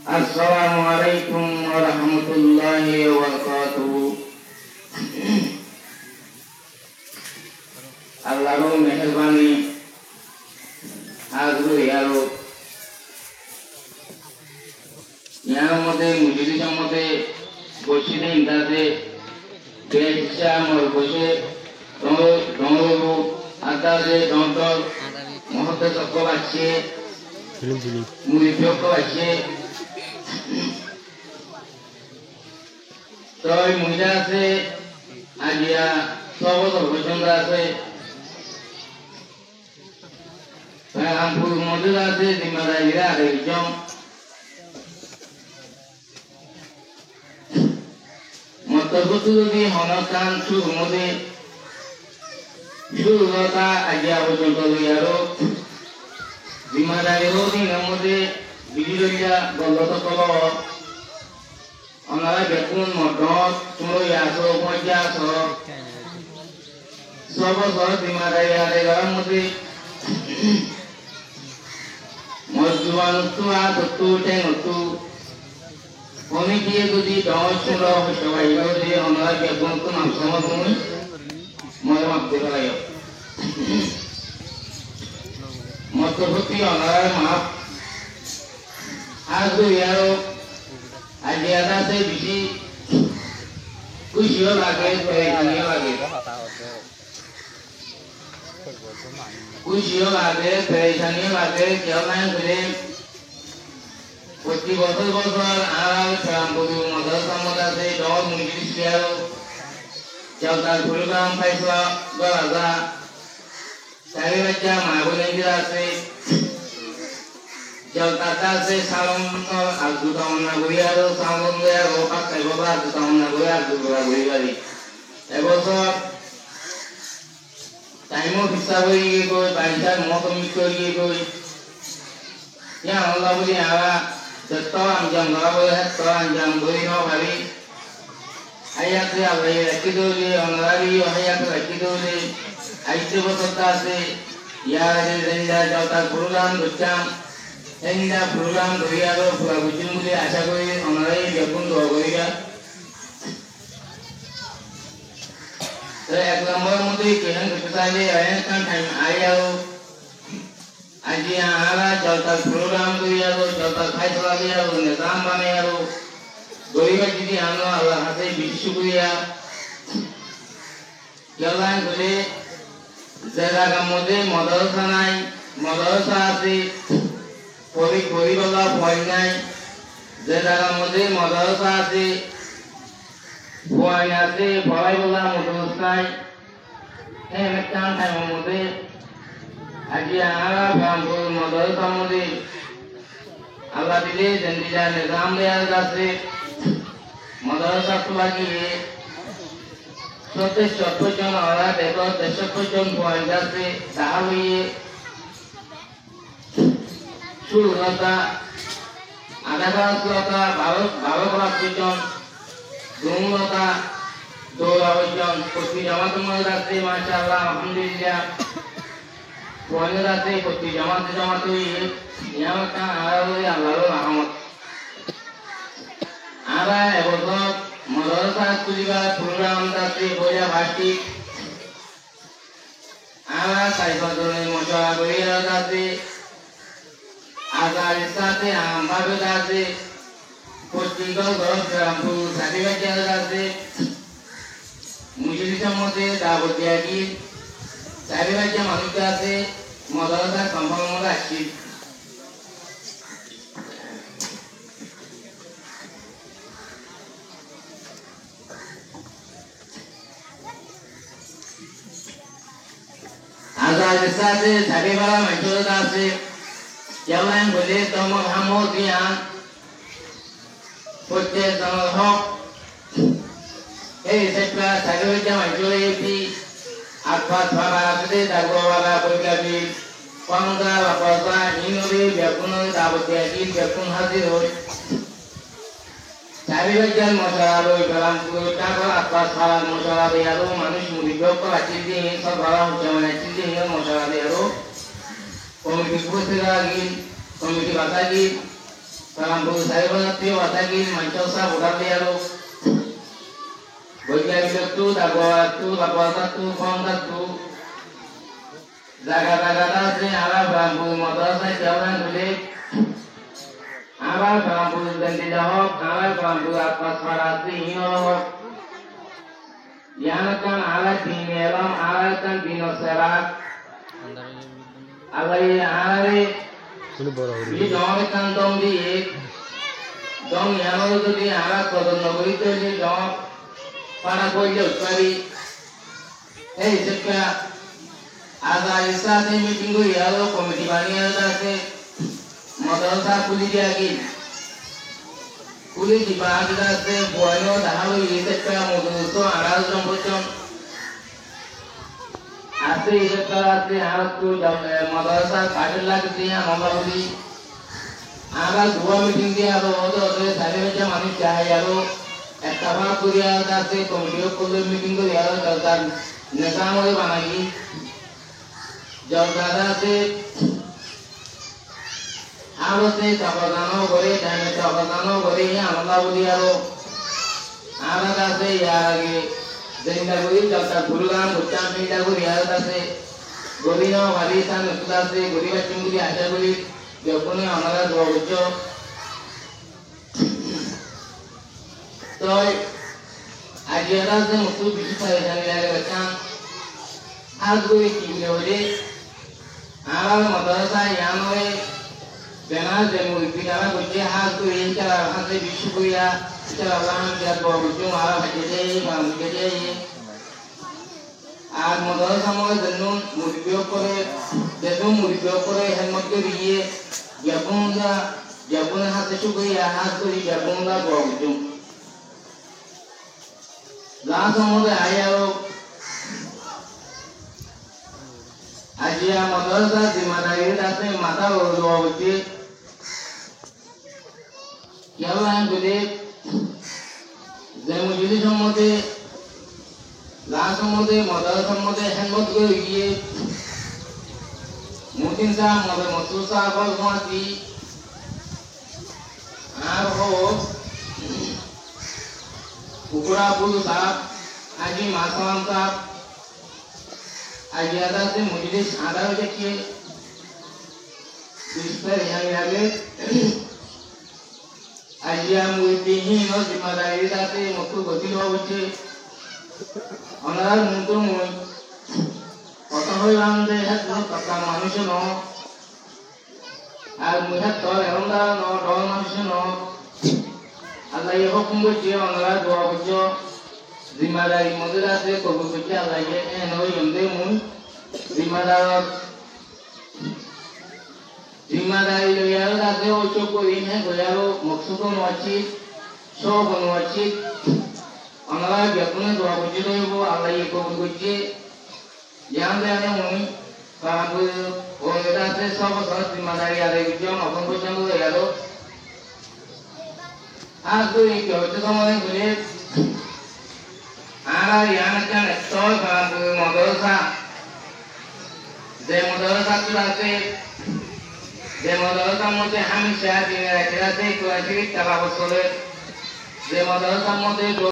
Assalamualaikum warahmatullahi wabarakatuh. Allahur মেহেরবানি আজও ইয়ারো ইয়ার মধ্যে মুজিদের মধ্যে বসিতে ইন্দাতে দেশা মোর বসে দমরু আদারে দন্তর মহতে সকল আছে মুড়ি যোগ আছে তই মহিলা আছে আজিয়া সবত পছন্দ আছে আমপুর মজুদ আছে জিম্মাদারিরা আরেকজন মতগতু যদি হনকান সুমদে সুরতা আজিয়া পর্যন্ত লইয়ারো জিম্মাদারি দিন মধ্যে বিজিরইয়া গলত কল অনারা বেকুন মদত তুই আসো মজা আসো সব সব জিম্মাদারি আরেগার মধ্যে মজুয়ানুতু আতু টেনুতু কমিটিয়ে যদি দশ ষোলো সবাই যদি অনারা বেকুন তো নাম সময় মনে মাপতে পারাই মতভূতি অনার মাপ আজ ইয়ারো আজি আদাতে বেশি খুশিও লাগে পেরেশানিও লাগে খুশিও লাগে পেরেশানিও লাগে কেউ নাই বলে প্রতি বছর বছর আর শ্রামপুর মাদ্রাসার মধ্যে আছে দশ মুজিদ ইয়ারো কেউ তার প্রোগ্রাম পাইছিলা গলা চারি বাচ্চা মা বোনেরা আছে কেউ টাকা আছে সালন আর দুটা অন্য ঘুরিয়ারও সালন ঘুরিয়ারও পাঁচটায় বাবা দুটা অন্য ঘুরিয়ার দুটা ঘুরিবারি এবছর টাইমও হিসাব হয়ে গিয়ে গই বাড়িটার মতমিত হয়ে গই ইয়া আল্লাহ বলি আরা যত আঞ্জাম ধরা বলে তো আঞ্জাম ধরি ন ভাবি আয়াতে আল্লাহ রাখি দৌলে অনারি আয়াতে রাখি দৌলে আইতে বছরটা আছে ইয়ার রেঞ্জা যাওয়ার প্রোগ্রাম করতাম এন্ডা প্রোগ্রাম ধরিয়ারো পুরা বুঝুন বলে আশা করি অনারাই বেগুন দোয়া করিবা তো এক নম্বর মধ্যে কেন করতে চাইলে আয়ান টাইম আইয়াও আজি আরা যাওয়ার প্রোগ্রাম করিয়ারো যাওয়ার ফাইসলা দিয়ারো নিজাম বানাইয়ারো গরিবা যদি আনো আল্লাহ হাতে বেশি শুকরিয়া গেলান বলে যে জায়গার মধ্যে মাদ্রাসা নাই মাদ্রাসা আছে পরিবেলা ভয় নাই যে জায়গার মধ্যে মাদ্রাসা আছে ভয় আছে ভয় বলা মদরস নাই একটা টাইমের মধ্যে আজি আরা রামপুর মাদ্রাসার মধ্যে আল্লাহ দিলে জেন্দিলা নিজাম দেওয়ার আছে মাদ্রাসা তো লাগিয়ে 40 জন ওরা দেখো 63 জন পয়েন্ট আছে তাহলে শুরুটা আধা ক্লাসটা 12 জন দুমলতা 2 জন প্রতি জামাত মধ্যে আছে মাশাআল্লাহ আলহামদুলিল্লাহ পয়েন্ট আছে প্রতি জামাত হয়ে ইয়াটা আরে আল্লাহর রহমত আরা এবছর মাদ্রাসা তুলিবা প্রোগ্রাম আছে বইয়া ভাটি আরা সাইফাতুল মশারা বইয়া আছে আগার সাথে আমভাবে আছে পত্রিকা গরম রামপুর সার্টিফিকেট আছে মুজিদের মধ্যে দাবতিয়া কি সার্টিফিকেট মানুষ আছে মাদ্রাসা সম্পূর্ণ আছে আজাদ সাথে সারিবালা মজুদ আছে যেমন বলে তোম হামদিয়া পড়তে সমহ এই সেটা সারিবালা মজুদ আত্মা স্বভাবতে দাগওয়ালা বৈগাবি পঙ্গা বাপা নিনরে বেকুন দাবতিয়া কি বেকুন হাজির হয় চারিবাজন মশলা লই গেলাম টাকা আত্মা সারা মশলা দিয়ে আরো মানুষ মুড়ি করা চিন্তি সব ভাড়া হচ্ছে মানে চিন্তি মশলা দিয়ে আরো কমিটি বসে গিয়ে committee বাতাগি Kalambu saya berarti watagi mancosa bukan dia lo. Bagi itu lakukan satu, form satu. Jaga-jaga sih arah kalambu motor saya jalan dulu. Arah kalambu dan tidak hok, arah kalambu atas parasi hino. Yang kan arah dinelam, arah kan dinoserak. Alai ini jauh kan dong di dong yang itu di arah kodon nogri itu di jauh para boleh ukari sekarang ada isa se meeting gue ya lo komiti bani ada se madrasah kulit lagi kulit di bawah ada se buahnya dah lo ini sekarang madrasah arah jemputkan आते इधर कर आते हाथ को जब मदरसा काटने लगते हैं मम्मी आगा दुआ मीटिंग दिया तो सारे बच्चे मानी चाहे यारो एक तबाह कुरिया जाते कमेटियों को मीटिंग को यारो चलता निकाम वाले बनाएगी जब दादा से आलो से तबागानो करे जाने तबागानो करे ये आनंदा बोली यारो आगा से यार Jadi guri jauh gurugan bukan pindah guri ada se guri no warisan sudah se guri macam guri ada guri jauhnya orang dua bujo तो आज ये रात में मुझे भी पता चल गया कि बच्चा आज कोई चीज़ ले बोले आवाज़ मदरसा यहाँ में बेनाज जमुई पिटारा बच्चे आज कोई इन चला आज से बिशु कोई या चला लाम क्या तो बच्चों आरा बच्चे जाए काम के जाए आज मदरसा में जन्नों मुर्गियों करे हेमत के लिए जबून हाथ से चुके या हाथ को ही जबून का बच्चों langsung udah ayo aja madrasah di mana ini tapi mata dua wajib yang lain gede jadi mujizat semua deh langsung udah madrasah semua deh handphone gue ini mungkin sah madrasah sah kalau mati Ukura Bulu Sahab, Haji Masam Sahab, Haji ada se mujlis ada wajah kiye, bisper yang lagi, Haji yang muidihi no zimadari ada se muktu goti lo wajah, orang muntur mui, orang orang deh no kakak manusia no, muihat tol orang dah no tol manusia no. Allah ये हुक्म बच्चे अंगला दुआ बच्चों जिम्मेदारी मदरा से कोई बच्चे Allah ये नो यंदे मुन जिम्मेदारी lo यारो दासे वो चोको इन है गोयारो मकसूद नवाची शो बनवाची अंगला व्यक्ति दुआ बच्चे तो वो Allah ये कोई बच्चे yang दे आने मुन काबू वो दासे सब साथ जिम्मेदारी आले बच्चों अपन बच्चों तो यारो Aku ini kalau itu kamu yang boleh, ada yang macam itu kalau madrasah, madrasah tu nanti, madrasah mungkin kami siapa yang kira-kira itu asyik cara bersolek, madrasah mungkin